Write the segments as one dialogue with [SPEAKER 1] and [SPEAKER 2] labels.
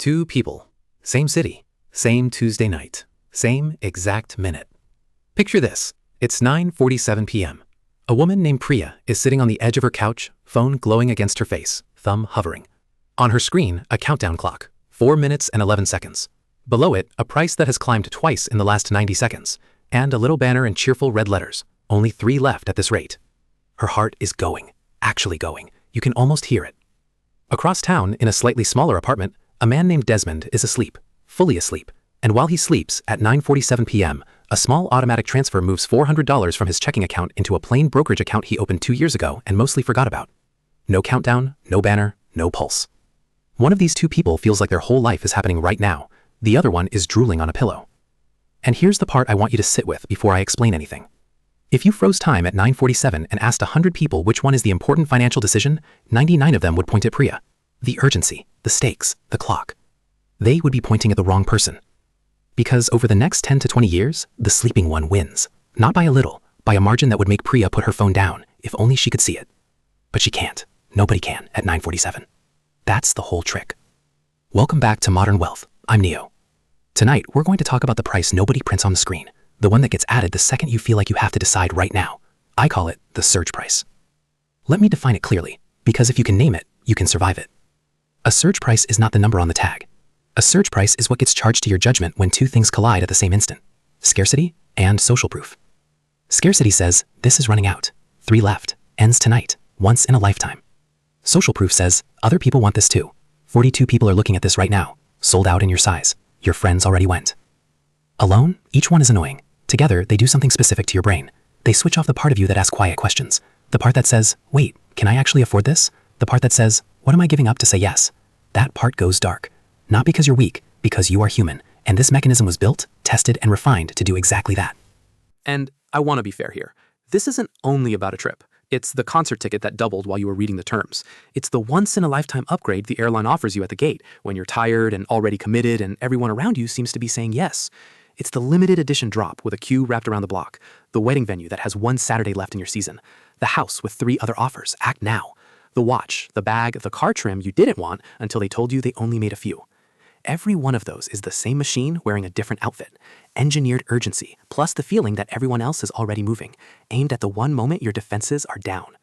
[SPEAKER 1] Two people, same city, same Tuesday night, same exact minute. Picture this. It's 9:47 p.m. A woman named Priya is sitting on the edge of her couch, phone glowing against her face, thumb hovering. On her screen, a countdown clock, 4 minutes and 11 seconds. Below it, a price that has climbed twice in the last 90 seconds, and a little banner in cheerful red letters, only 3 left at this rate. Her heart is going, actually going. You can almost hear it. Across town, in a slightly smaller apartment, a man named Desmond is asleep, fully asleep, and while he sleeps, at 9:47 p.m., a small automatic transfer moves $400 from his checking account into a plain brokerage account he opened 2 years ago and mostly forgot about. No countdown, no banner, no pulse. One of these two people feels like their whole life is happening right now. The other one is drooling on a pillow. And here's the part I want you to sit with before I explain anything. If you froze time at 9:47 and asked 100 people which one is the important financial decision, 99 of them would point at Priya. The urgency, the stakes, the clock. They would be pointing at the wrong person. Because over the next 10 to 20 years, the sleeping one wins. Not by a little, by a margin that would make Priya put her phone down, if only she could see it. But she can't. Nobody can at 9:47. That's the whole trick. Welcome back to Modern Wealth. I'm Neo. Tonight, we're going to talk about the price nobody prints on the screen, the one that gets added the second you feel like you have to decide right now. I call it the surge price. Let me define it clearly, because if you can name it, you can survive it. A surge price is not the number on the tag. A surge price is what gets charged to your judgment when two things collide at the same instant: scarcity and social proof. Scarcity says, this is running out. 3 left. Ends tonight. Once in a lifetime. Social proof says, other people want this too. 42 people are looking at this right now. Sold out in your size. Your friends already went. Alone, each one is annoying. Together, they do something specific to your brain. They switch off the part of you that asks quiet questions. The part that says, wait, can I actually afford this? The part that says, what am I giving up to say yes? That part goes dark. Not because you're weak, because you are human. And this mechanism was built, tested, and refined to do exactly that.
[SPEAKER 2] And I want to be fair here. This isn't only about a trip. It's the concert ticket that doubled while you were reading the terms. It's the once-in-a-lifetime upgrade the airline offers you at the gate when you're tired and already committed and everyone around you seems to be saying yes. It's the limited edition drop with a queue wrapped around the block, the wedding venue that has 1 Saturday left in your season, the house with 3 other offers, act now, the watch, the bag, the car trim you didn't want until they told you they only made a few. Every one of those is the same machine wearing a different outfit. Engineered urgency, plus the feeling that everyone else is already moving, aimed at the one moment your defenses are down.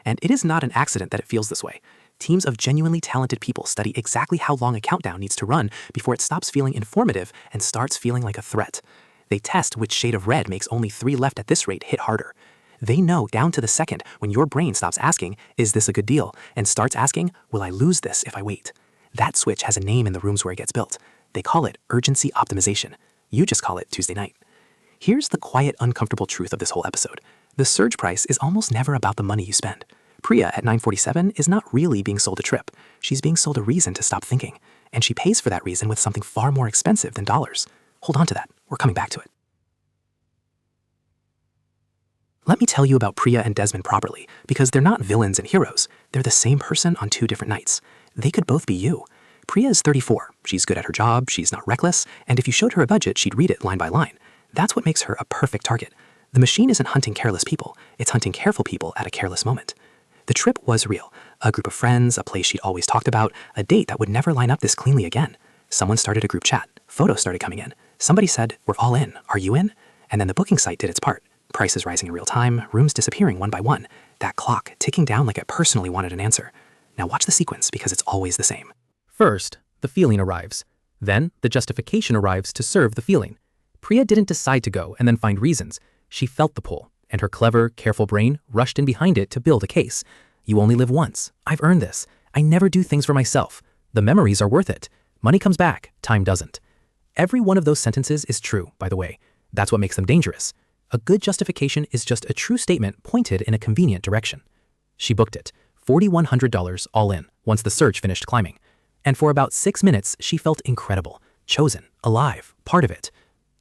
[SPEAKER 2] And it is not an accident that it feels this way. Teams of genuinely talented people study exactly how long a countdown needs to run before it stops feeling informative and starts feeling like a threat. They test which shade of red makes only 3 left at this rate hit harder. They know down to the second when your brain stops asking, is this a good deal, and starts asking, will I lose this if I wait? That switch has a name in the rooms where it gets built. They call it urgency optimization. You just call it Tuesday night. Here's the quiet, uncomfortable truth of this whole episode. The surge price is almost never about the money you spend. Priya at 9:47 is not really being sold a trip. She's being sold a reason to stop thinking. And she pays for that reason with something far more expensive than dollars. Hold on to that. We're coming back to it. Let me tell you about Priya and Desmond properly, because they're not villains and heroes. They're the same person on 2 different nights. They could both be you. Priya is 34. She's good at her job, she's not reckless, and if you showed her a budget, she'd read it line by line. That's what makes her a perfect target. The machine isn't hunting careless people, it's hunting careful people at a careless moment. The trip was real. A group of friends, a place she'd always talked about, a date that would never line up this cleanly again. Someone started a group chat. Photos started coming in. Somebody said, we're all in. Are you in? And then the booking site did its part. Prices rising in real time, rooms disappearing one by one. That clock ticking down like it personally wanted an answer. Now watch the sequence because it's always the same.
[SPEAKER 3] First, the feeling arrives. Then, the justification arrives to serve the feeling. Priya didn't decide to go and then find reasons. She felt the pull, and her clever, careful brain rushed in behind it to build a case. You only live once. I've earned this. I never do things for myself. The memories are worth it. Money comes back. Time doesn't. Every one of those sentences is true, by the way. That's what makes them dangerous. A good justification is just a true statement pointed in a convenient direction. She booked it. $4,100 all in, once the surge finished climbing. And for about 6 minutes, she felt incredible, chosen, alive, part of it.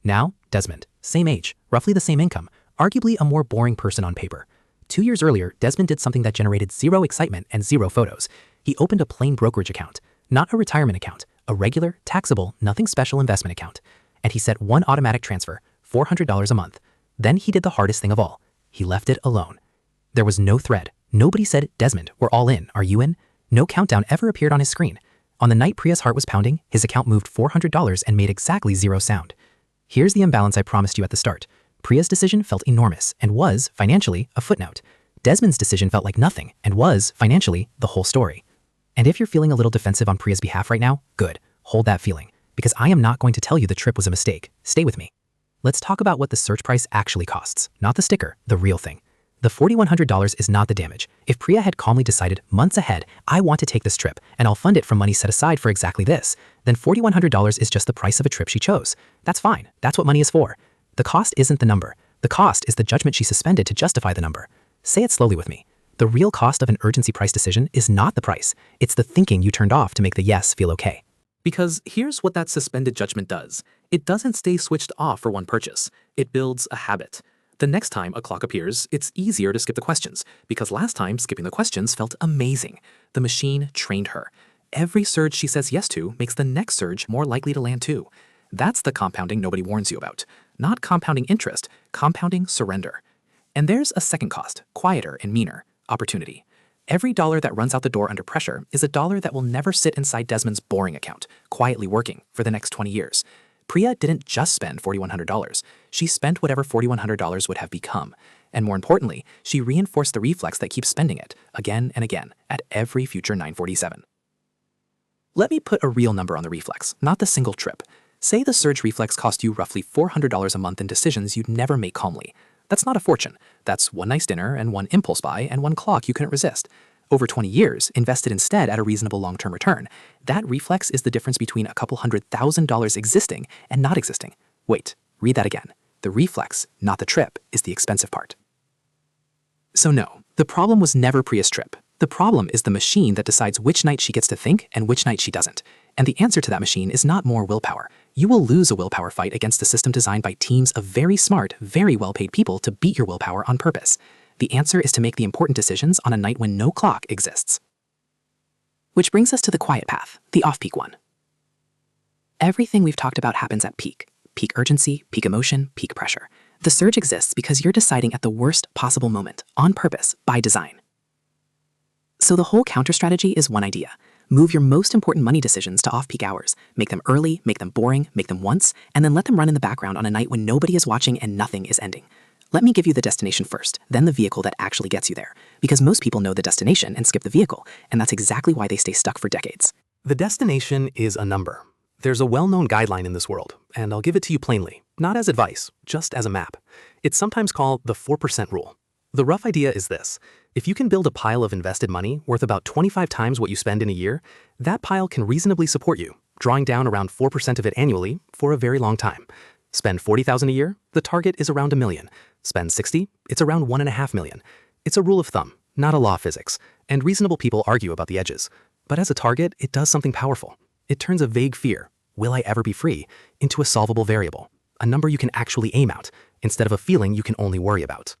[SPEAKER 3] Now, Desmond, same age, roughly the same income, arguably a more boring person on paper. 2 years earlier, Desmond did something that generated 0 excitement and 0 photos. He opened a plain brokerage account, not a retirement account, a regular, taxable, nothing special investment account. And he set 1 automatic transfer, $400 a month. Then he did the hardest thing of all. He left it alone. There was no thread. Nobody said, Desmond, we're all in. Are you in? No countdown ever appeared on his screen. On the night Priya's heart was pounding, his account moved $400 and made exactly zero sound. Here's the imbalance I promised you at the start. Priya's decision felt enormous and was, financially, a footnote. Desmond's decision felt like nothing and was, financially, the whole story. And if you're feeling a little defensive on Priya's behalf right now, good. Hold that feeling, because I am not going to tell you the trip was a mistake. Stay with me. Let's talk about what the search price actually costs, not the sticker, the real thing. The $4,100 is not the damage. If Priya had calmly decided months ahead, I want to take this trip, and I'll fund it from money set aside for exactly this, then $4,100 is just the price of a trip she chose. That's fine. That's what money is for. The cost isn't the number. The cost is the judgment she suspended to justify the number. Say it slowly with me. The real cost of an urgency price decision is not the price. It's the thinking you turned off to make the yes feel okay.
[SPEAKER 2] Because here's what that suspended judgment does. It doesn't stay switched off for one purchase. It builds a habit. The next time a clock appears, it's easier to skip the questions, because last time skipping the questions felt amazing. The machine trained her. Every surge she says yes to makes the next surge more likely to land too. That's the compounding nobody warns you about. Not compounding interest, compounding surrender. And there's a second cost, quieter and meaner, opportunity. Every dollar that runs out the door under pressure is a dollar that will never sit inside Desmond's boring account, quietly working for the next 20 years. Priya didn't just spend $4,100. She spent whatever $4,100 would have become. And more importantly, she reinforced the reflex that keeps spending it again and again at every future 947. Let me put a real number on the reflex, not the single trip. Say the surge reflex cost you roughly $400 a month in decisions you'd never make calmly. That's not a fortune. That's one nice dinner and one impulse buy and one clock you couldn't resist. Over 20 years, invested instead at a reasonable long-term return. That reflex is the difference between a couple $100,000 existing and not existing. Wait, read that again. The reflex, not the trip, is the expensive part. So no, the problem was never Priya's trip. The problem is the machine that decides which night she gets to think and which night she doesn't. And the answer to that machine is not more willpower. You will lose a willpower fight against a system designed by teams of very smart, very well-paid people to beat your willpower on purpose. The answer is to make the important decisions on a night when no clock exists. Which brings us to the quiet path, the off-peak one. Everything we've talked about happens at peak. Peak urgency, peak emotion, peak pressure. The surge exists because you're deciding at the worst possible moment, on purpose, by design. So the whole counter strategy is one idea. Move your most important money decisions to off-peak hours. Make them early, make them boring, make them once, and then let them run in the background on a night when nobody is watching and nothing is ending. Let me give you the destination first, then the vehicle that actually gets you there. Because most people know the destination and skip the vehicle, and that's exactly why they stay stuck for decades. The destination is a number. There's a well-known guideline in this world, and I'll give it to you plainly, not as advice, just as a map. It's sometimes called the 4% rule. The rough idea is this. If you can build a pile of invested money worth about 25 times what you spend in a year, that pile can reasonably support you, drawing down around 4% of it annually for a very long time. Spend $40,000 a year, the target is around $1 million. Spend 60, it's around $1.5 million. It's a rule of thumb, not a law of physics, and reasonable people argue about the edges. But as a target, it does something powerful. It turns a vague fear, will I ever be free, into a solvable variable, a number you can actually aim at, instead of a feeling you can only worry about.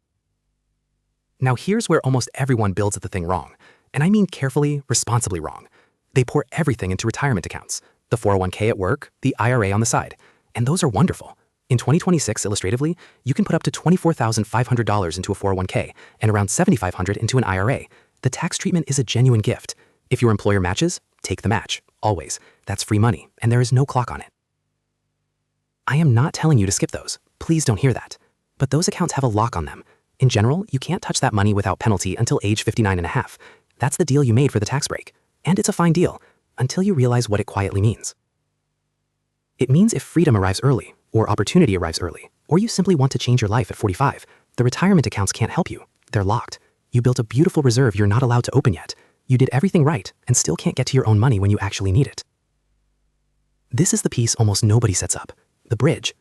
[SPEAKER 2] Now here's where almost everyone builds the thing wrong, and I mean carefully, responsibly wrong. They pour everything into retirement accounts, the 401k at work, the IRA on the side, and those are wonderful. In 2026, illustratively, you can put up to $24,500 into a 401k and around $7,500 into an IRA. The tax treatment is a genuine gift. If your employer matches, take the match, always. That's free money, and there is no clock on it. I am not telling you to skip those. Please don't hear that. But those accounts have a lock on them. In general, you can't touch that money without penalty until age 59 and a half. That's the deal you made for the tax break. And it's a fine deal, until you realize what it quietly means. It means if freedom arrives early, or opportunity arrives early, or you simply want to change your life at 45, the retirement accounts can't help you. They're locked. You built a beautiful reserve you're not allowed to open yet. You did everything right and still can't get to your own money when you actually need it. This is the piece almost nobody sets up, the bridge.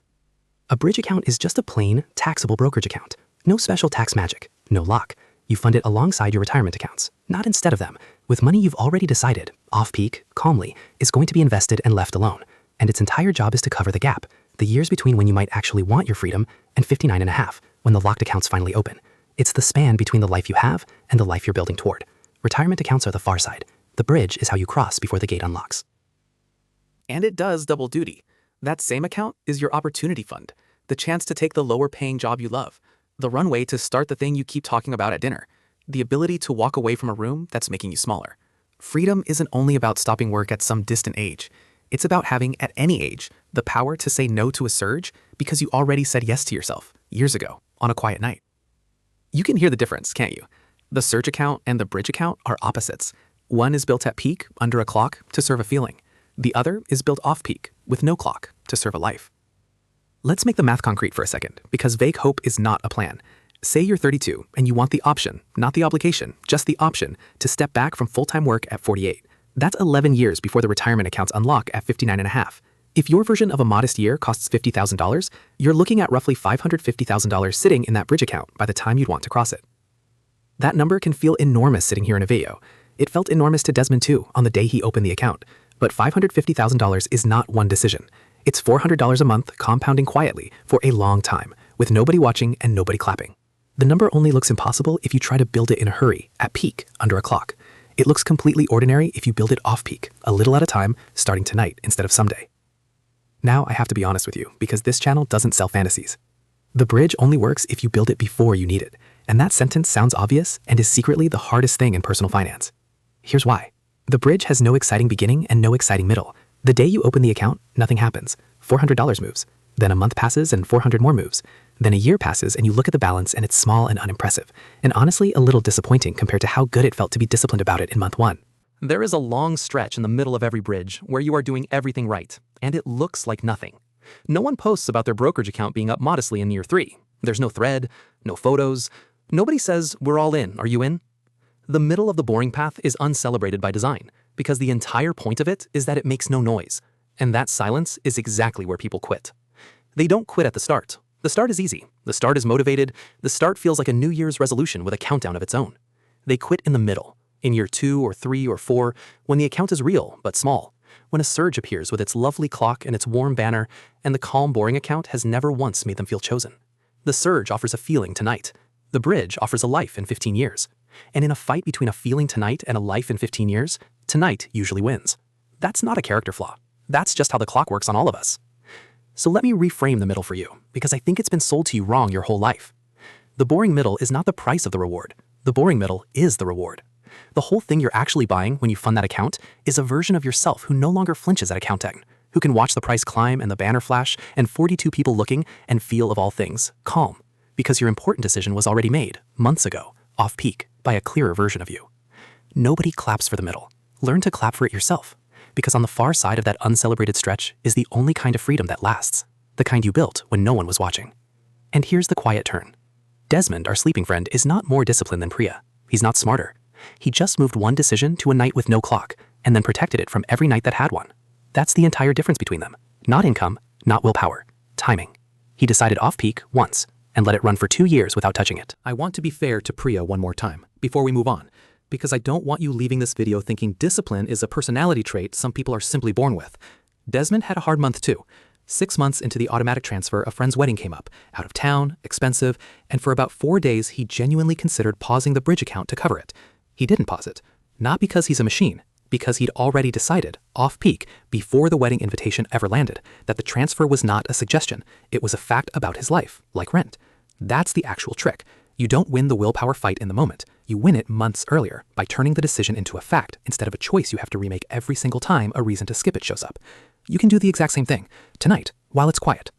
[SPEAKER 2] A bridge account is just a plain, taxable brokerage account. No special tax magic, no lock. You fund it alongside your retirement accounts, not instead of them, with money you've already decided, off-peak, calmly, is going to be invested and left alone. And its entire job is to cover the gap, the years between when you might actually want your freedom and 59 and a half, when the locked accounts finally open. It's the span between the life you have and the life you're building toward. Retirement accounts are the far side. The bridge is how you cross before the gate unlocks.
[SPEAKER 4] And it does double duty. That same account is your opportunity fund, the chance to take the lower paying job you love, the runway to start the thing you keep talking about at dinner, the ability to walk away from a room that's making you smaller. Freedom isn't only about stopping work at some distant age. It's about having, at any age, the power to say no to a surge because you already said yes to yourself years ago on a quiet night. You can hear the difference, can't you? The surge account and the bridge account are opposites. One is built at peak, under a clock, to serve a feeling. The other is built off peak, with no clock, to serve a life. Let's make the math concrete for a second, because vague hope is not a plan. Say you're 32 and you want the option, not the obligation, just the option, to step back from full-time work at 48. That's 11 years before the retirement accounts unlock at 59 and a half. If your version of a modest year costs $50,000, you're looking at roughly $550,000 sitting in that bridge account by the time you'd want to cross it. That number can feel enormous sitting here in a video. It felt enormous to Desmond too on the day he opened the account. But $550,000 is not one decision. It's $400 a month compounding quietly for a long time, with nobody watching and nobody clapping. The number only looks impossible if you try to build it in a hurry, at peak, under a clock. It looks completely ordinary if you build it off peak, a little at a time, starting tonight instead of someday. Now I have to be honest with you, because this channel doesn't sell fantasies. The bridge only works if you build it before you need it, and that sentence sounds obvious and is secretly the hardest thing in personal finance. Here's why. The bridge has no exciting beginning and no exciting middle. The day you open the account, nothing happens. $400 moves. Then a month passes and 400 more moves. Then a year passes and you look at the balance and it's small and unimpressive, and honestly a little disappointing compared to how good it felt to be disciplined about it in month 1.
[SPEAKER 3] There is a long stretch in the middle of every bridge where you are doing everything right, and it looks like nothing. No one posts about their brokerage account being up modestly in year 3. There's no thread, no photos. Nobody says, "We're all in, are you in?" The middle of the boring path is uncelebrated by design, because the entire point of it is that it makes no noise. And that silence is exactly where people quit. They don't quit at the start. The start is easy. The start is motivated. The start feels like a New Year's resolution with a countdown of its own. They quit in the middle, in year 2 or 3 or 4, when the account is real but small, when a surge appears with its lovely clock and its warm banner, and the calm, boring account has never once made them feel chosen. The surge offers a feeling tonight. The bridge offers a life in 15 years. And in a fight between a feeling tonight and a life in 15 years, tonight usually wins. That's not a character flaw. That's just how the clock works on all of us. So let me reframe the middle for you, because I think it's been sold to you wrong your whole life. The boring middle is not the price of the reward. The boring middle is the reward. The whole thing you're actually buying when you fund that account is a version of yourself who no longer flinches at account time, who can watch the price climb and the banner flash and 42 people looking and feel of all things calm, because your important decision was already made months ago, off peak, by a clearer version of you. Nobody claps for the middle. Learn to clap for it yourself, because on the far side of that uncelebrated stretch is the only kind of freedom that lasts, the kind you built when no one was watching. And here's the quiet turn. Desmond, our sleeping friend, is not more disciplined than Priya. He's not smarter. He just moved one decision to a night with no clock, and then protected it from every night that had one. That's the entire difference between them. Not income, not willpower, timing. He decided off peak once, and let it run for 2 years without touching it.
[SPEAKER 2] I want to be fair to Priya one more time, before we move on, because I don't want you leaving this video thinking discipline is a personality trait some people are simply born with. Desmond had a hard month too. 6 months into the automatic transfer, a friend's wedding came up, out of town, expensive, and for about 4 days he genuinely considered pausing the bridge account to cover it. He didn't pause it, not because he's a machine, because he'd already decided, off peak, before the wedding invitation ever landed, that the transfer was not a suggestion, it was a fact about his life, like rent. That's the actual trick. You don't win the willpower fight in the moment. You win it months earlier by turning the decision into a fact instead of a choice you have to remake every single time a reason to skip it shows up. You can do the exact same thing, tonight, while it's quiet.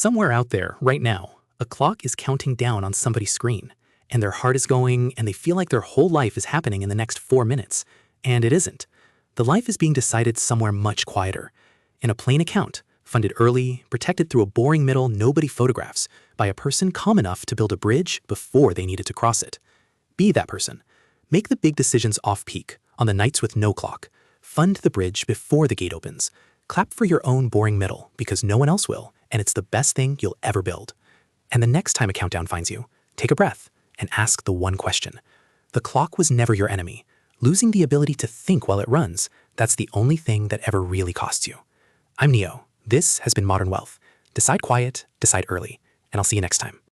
[SPEAKER 2] Somewhere out there, right now, a clock is counting down on somebody's screen, and their heart is going, and they feel like their whole life is happening in the next 4 minutes. And it isn't. The life is being decided somewhere much quieter, in a plain account, funded early, protected through a boring middle nobody photographs, by a person calm enough to build a bridge before they needed to cross it. Be that person. Make the big decisions off-peak, on the nights with no clock. Fund the bridge before the gate opens. Clap for your own boring middle, because no one else will, and it's the best thing you'll ever build. And the next time a countdown finds you, take a breath and ask the one question. The clock was never your enemy. Losing the ability to think while it runs, that's the only thing that ever really costs you. I'm Neo. This has been Modern Wealth. Decide quiet, decide early, and I'll see you next time.